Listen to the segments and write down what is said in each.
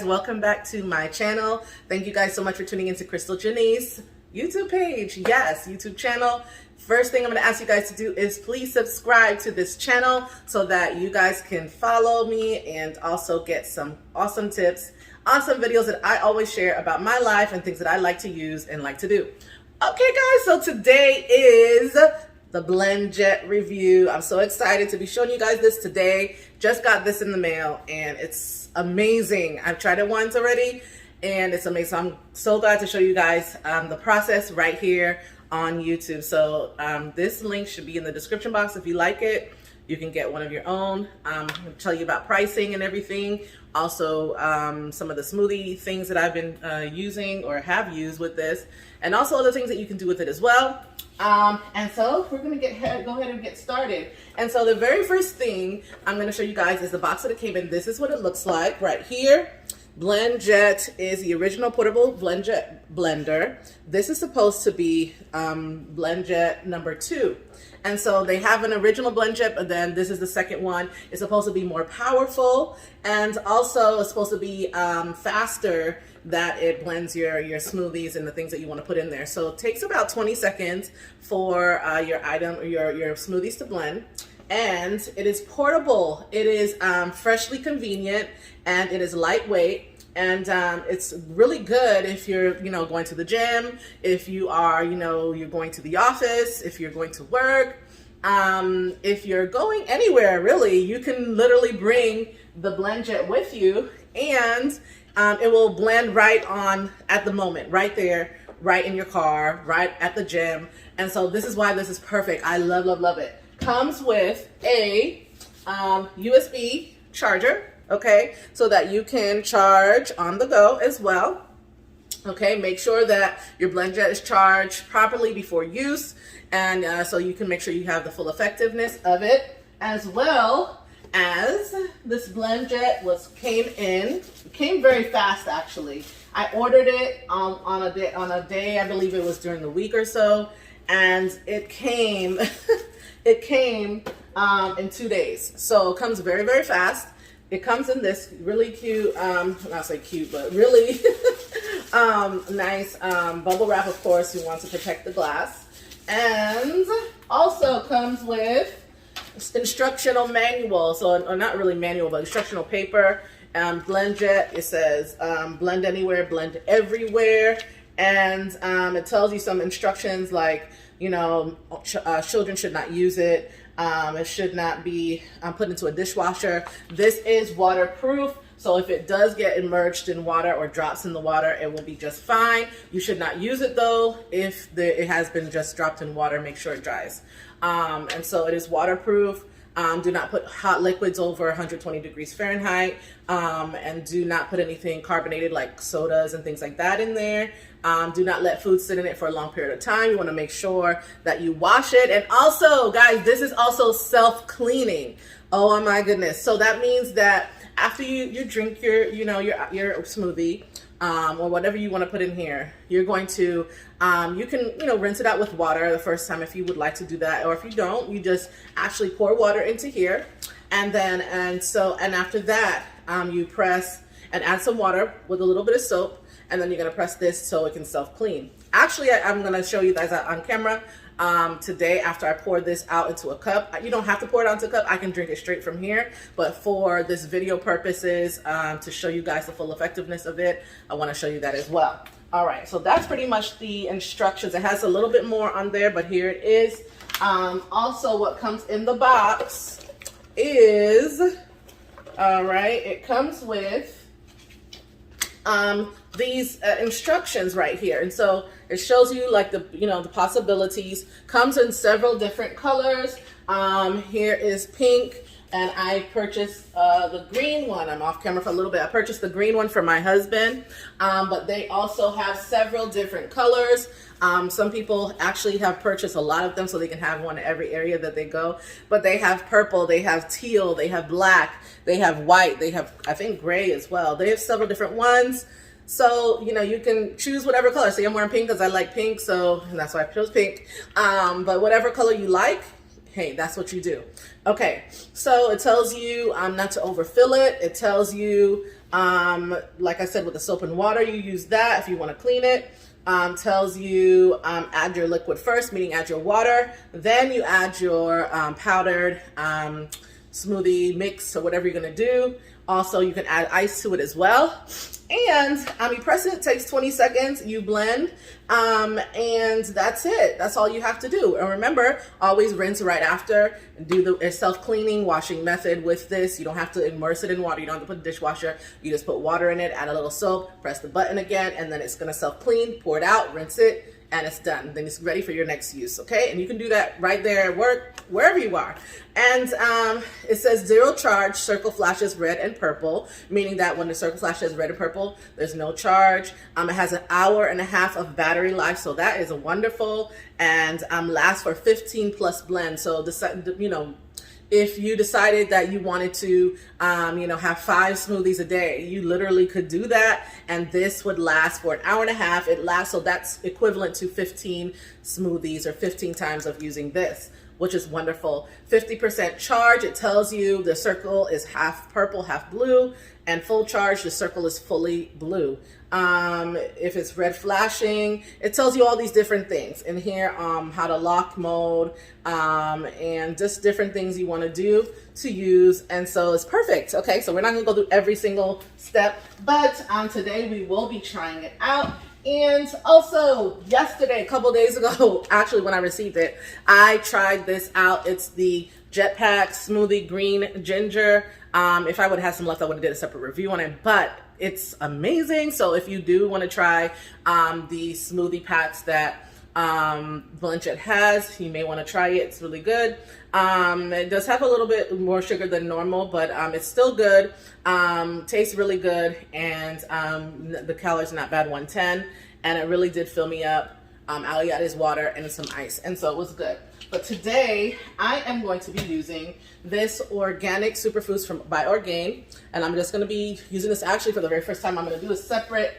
guys, welcome back to my channel. Thank you guys so much for tuning into Crystal Janice YouTube page. Yes, YouTube channel. First thing I'm going to ask you guys to do is please subscribe to this channel so that you guys can follow me and also get some awesome tips, awesome videos that I always share about my life and things that I like to use and like to do. Okay guys, so today is the BLENDJET review. I'm so excited to be showing you guys this today. Just got this in the mail and it's amazing. I've tried it once already and it's amazing. I'm so glad to show you guys the process right here on YouTube. So this link should be in the description box. If you like it, you can get one of your own. I'm going to tell you about pricing and everything. Also, some of the smoothie things that I've been using or have used with this, and also other things that you can do with it as well. And so we're going to go ahead and get started. And so the very first thing I'm going to show you guys is the box that it came in. This is what it looks like right here. BLENDJET is the original portable BLENDJET blender. This is supposed to be BLENDJET number 2. And so they have an original BLENDJET, but then this is the second one. It's supposed to be more powerful, and also it's supposed to be faster, that it blends your smoothies and the things that you want to put in there. So it takes about 20 seconds for your smoothies to blend. And it is portable. It is freshly convenient, and it is lightweight, and it's really good if you're going to the gym, if you are you're going to the office, if you're going to work, if you're going anywhere really. You can literally bring the BLENDJET with you, and it will blend right on at the moment, right there, right in your car, right at the gym. And so this is why this is perfect. I love it. Comes with a USB charger, okay, so that you can charge on the go as well. Okay, make sure that your BLENDJET is charged properly before use, and so you can make sure you have the full effectiveness of it, as well as this BLENDJET came very fast actually. I ordered it on a day, I believe it was during the week or so, and it came it came in 2 days. So it comes very fast. It comes in this really cute, not say cute, but really nice bubble wrap, of course. You want to protect the glass. And also comes with instructional manual. So, or not really manual, but instructional paper. BLENDJET, it says blend anywhere, blend everywhere. And it tells you some instructions like, children should not use it. It should not be put into a dishwasher. This is waterproof, so if it does get immersed in water or drops in the water, it will be just fine. You should not use it though if it has been just dropped in water. Make sure it dries. And so it is waterproof. Do not put hot liquids over 120 degrees Fahrenheit, and do not put anything carbonated like sodas and things like that in there. Do not let food sit in it for a long period of time. You want to make sure that you wash it. And also, guys, this is also self-cleaning. Oh my goodness. So that means that after you drink your smoothie, or whatever you want to put in here, you're going to, you can, rinse it out with water the first time if you would like to do that. Or if you don't, you just actually pour water into here. And then, and after that, you press and add some water with a little bit of soap. And then you're going to press this so it can self-clean. Actually, I'm going to show you guys on camera today after I pour this out into a cup. You don't have to pour it onto a cup. I can drink it straight from here. But for this video purposes, to show you guys the full effectiveness of it, I want to show you that as well. All right, so that's pretty much the instructions. It has a little bit more on there, but here it is. Also, what comes in the box is, all right, it comes with these instructions right here. And so it shows you like the possibilities. Comes in several different colors. Here is pink, and I purchased the green one. I'm off camera for a little bit. I purchased the green one for my husband, but they also have several different colors. Some people actually have purchased a lot of them so they can have one in every area that they go. But they have purple, they have teal, they have black, they have white, they have, I think, gray as well. They have several different ones. So, you can choose whatever color. See, I'm wearing pink because I like pink, so that's why I chose pink. But whatever color you like, hey, that's what you do. Okay, so it tells you not to overfill it. It tells you Like I said, with the soap and water, you use that if you want to clean it. Tells you add your liquid first, meaning add your water, then you add your powdered smoothie mix or whatever you're gonna do. Also, you can add ice to it as well. And you press it, takes 20 seconds, you blend, and that's it. That's all you have to do. And remember, always rinse right after. Do the self-cleaning washing method with this. You don't have to immerse it in water. You don't have to put dishwasher. You just put water in it, add a little soap, press the button again, and then it's gonna self-clean, pour it out, rinse it, and it's done. Then it's ready for your next use, okay? And you can do that right there at work, wherever you are. And it says 0 charge, circle flashes red and purple, meaning that when the circle flashes red and purple, there's no charge. It has an hour and a half of battery life, so that is wonderful, and lasts for 15 plus blends. So, you know, if you decided that you wanted to, you know, have 5 smoothies a day, you literally could do that, and this would last for an hour and a half. It lasts, so that's equivalent to 15 smoothies or 15 times of using this, which is wonderful. 50% charge, it tells you the circle is half purple, half blue, and full charge, the circle is fully blue. If it's red flashing, it tells you all these different things in here, how to lock mode, and just different things you want to do to use. And so it's perfect. Okay, so we're not gonna go through every single step, but today we will be trying it out. And also yesterday, a couple days ago, actually when I received it, I tried this out. It's the Jetpack Smoothie Green Ginger. If I would have had some left, I would have did a separate review on it, but it's amazing. So if you do want to try the smoothie packs that BLENDJET has, you may want to try it. It's really good. It does have a little bit more sugar than normal, but it's still good. Tastes really good, and the calories are not bad, 110, and it really did fill me up. All you got is water and some ice, and so it was good. But today I am going to be using this organic superfoods by Orgain, and I'm just going to be using this actually for the very first time. I'm going to do a separate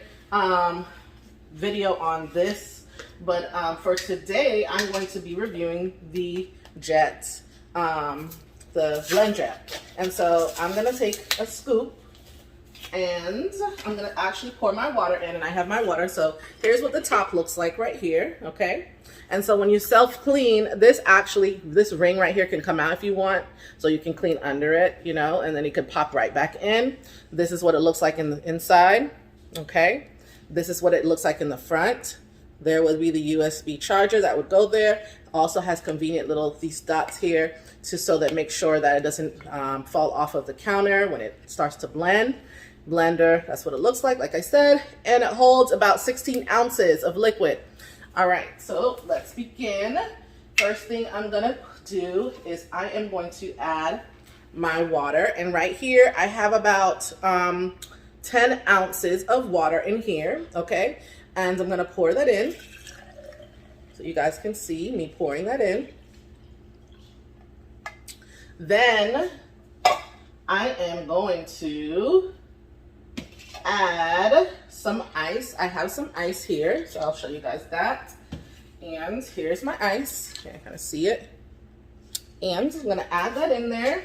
video on this, but for today I'm going to be reviewing the Jet, the BLENDJET. And so I'm going to take a scoop, and I'm going to actually pour my water in, and I have my water. So here's what the top looks like right here, okay? And so when you self-clean, this ring right here can come out if you want, so you can clean under it, you know, and then it could pop right back in. This is what it looks like in the inside, okay? This is what it looks like in the front. There would be the USB charger that would go there. Also has convenient these dots here so that make sure that it doesn't fall off of the counter when it starts to blend. Blender, that's what it looks like I said, and it holds about 16 ounces of liquid. All right, so let's begin. First thing I'm gonna do is I am going to add my water, and right here I have about 10 ounces of water in here, okay? And I'm gonna pour that in so you guys can see me pouring that in. Then I am going to add some ice. I have some ice here, so I'll show you guys that. And here's my ice. You can kind of see it. And I'm gonna add that in there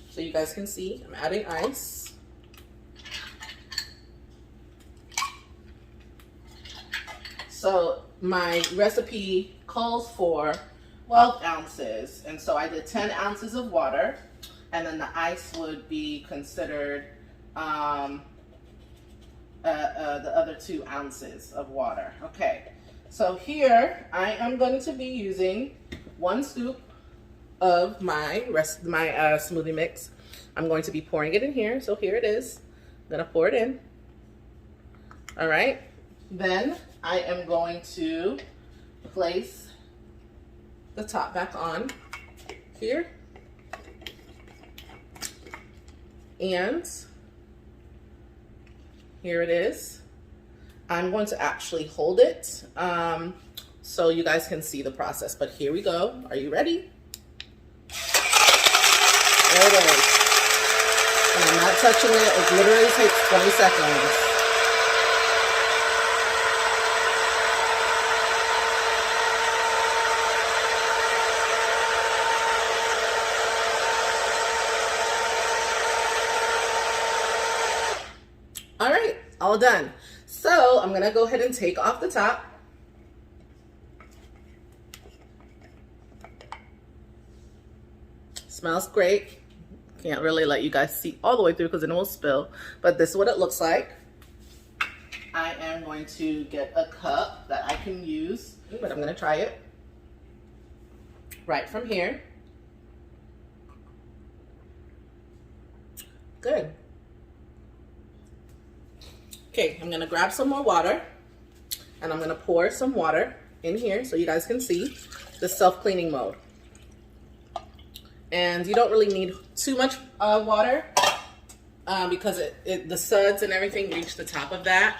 so you guys can see I'm adding ice. So my recipe calls for 12 ounces, and so I did 10 ounces of water, and then the ice would be considered the other 2 ounces of water. Okay, so here I am going to be using 1 scoop of my smoothie mix. I'm going to be pouring it in here, so here it is. I'm gonna pour it in. All right, then I am going to place the top back on here, and here it is. I'm going to actually hold it so you guys can see the process, but here we go. Are you ready? There it is. And I'm not touching it. It literally takes 20 seconds. all done. So I'm gonna go ahead and take off the top. Smells great. Can't really let you guys see all the way through because then it will spill, but this is what it looks like. I am going to get a cup that I can use, but I'm gonna try it right from here. Good. Okay, I'm gonna grab some more water and I'm gonna pour some water in here so you guys can see the self-cleaning mode. And you don't really need too much water because the suds and everything reach the top of that.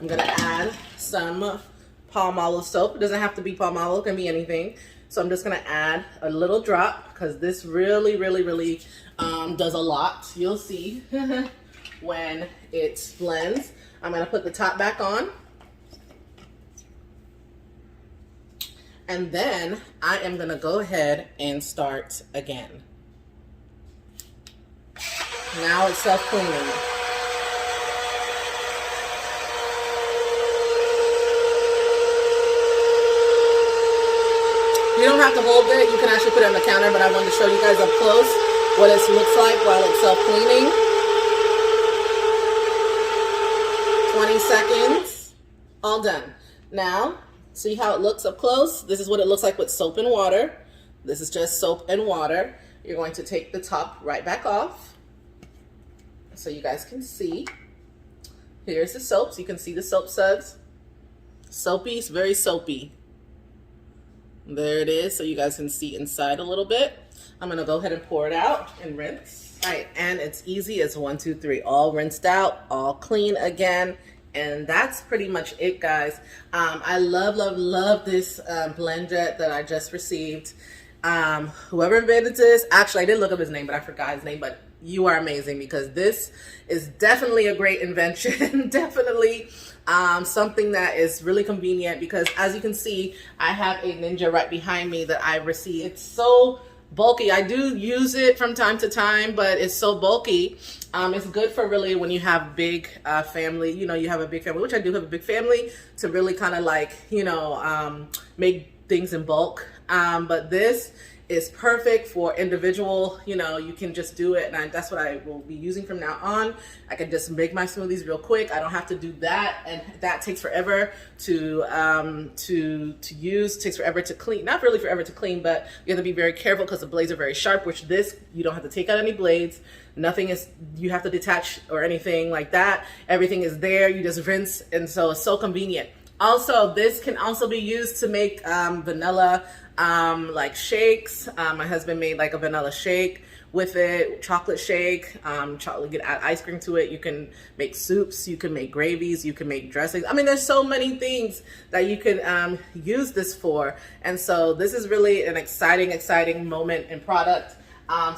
I'm gonna add some Palmolive soap. It doesn't have to be Palmolive, it can be anything. So I'm just gonna add a little drop because this really does a lot. You'll see when it blends. I'm gonna put the top back on. And then I am gonna go ahead and start again. Now it's self-cleaning. You don't have to hold it, you can actually put it on the counter, but I wanted to show you guys up close what it looks like while it's self-cleaning. 20 seconds, all done. Now, see how it looks up close? This is what it looks like with soap and water. This is just soap and water. You're going to take the top right back off so you guys can see. Here's the soap, so you can see the soap suds. Soapy, it's very soapy. There it is, so you guys can see inside a little bit. I'm gonna go ahead and pour it out and rinse. All right, and it's easy as 1, 2, 3, all rinsed out, all clean again. And that's pretty much it, guys. I love this BLENDJET that I just received. Whoever invented this, actually I did look up his name, but I forgot his name, but you are amazing because this is definitely a great invention. Definitely something that is really convenient because as you can see, I have a Ninja right behind me that I received. It's so bulky. I do use it from time to time, but it's so bulky. It's good for really when you have big family, you know, you have a big family, which I do have a big family, to really kind of like, you know, make things in bulk. But this is perfect for individual, you know, you can just do it. And that's what I will be using from now on. I can just make my smoothies real quick. I don't have to do that. And that takes forever to use, takes forever to clean. Not really forever to clean, but you have to be very careful because the blades are very sharp, which this, you don't have to take out any blades. Nothing is, you have to detach or anything like that. Everything is there. You just rinse. And so it's so convenient. Also, this can also be used to make vanilla like shakes. My husband made like a vanilla shake with it, chocolate shake. You can add ice cream to it. You can make soups, you can make gravies, you can make dressings. I mean, there's so many things that you can use this for. And so this is really an exciting moment and product.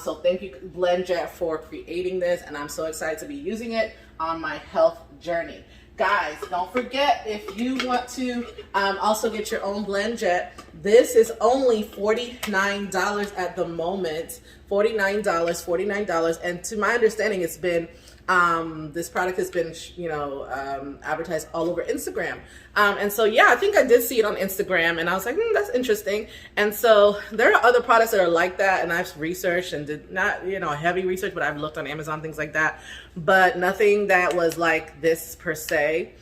So thank you, BLENDJET, for creating this. And I'm so excited to be using it on my health journey. Guys, don't forget, if you want to also get your own BLENDJET, this is only $49 at the moment. $49. And to my understanding, it's been, this product has been, you know, advertised all over Instagram. And so, yeah, I think I did see it on Instagram and I was like, that's interesting. And so there are other products that are like that. And I've researched and did not, you know, heavy research, but I've looked on Amazon, things like that, but nothing that was like this per se.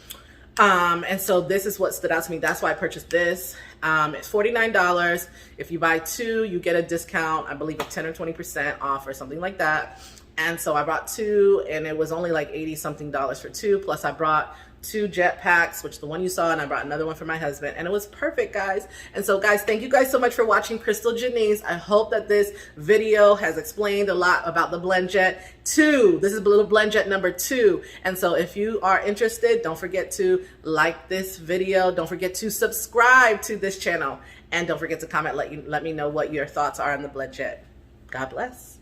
And so this is what stood out to me. That's why I purchased this. It's $49. If you buy 2, you get a discount, I believe of 10 or 20% off or something like that. And so I bought 2 and it was only like $80-something for 2. Plus I brought 2 jet packs, which the one you saw, and I brought another one for my husband, and it was perfect, guys. And so, guys, thank you guys so much for watching Crystal Janice. I hope that this video has explained a lot about the BLENDJET 2. This is BLENDJET number 2. And so if you are interested, don't forget to like this video. Don't forget to subscribe to this channel. And don't forget to comment, let me know what your thoughts are on the BLENDJET. God bless.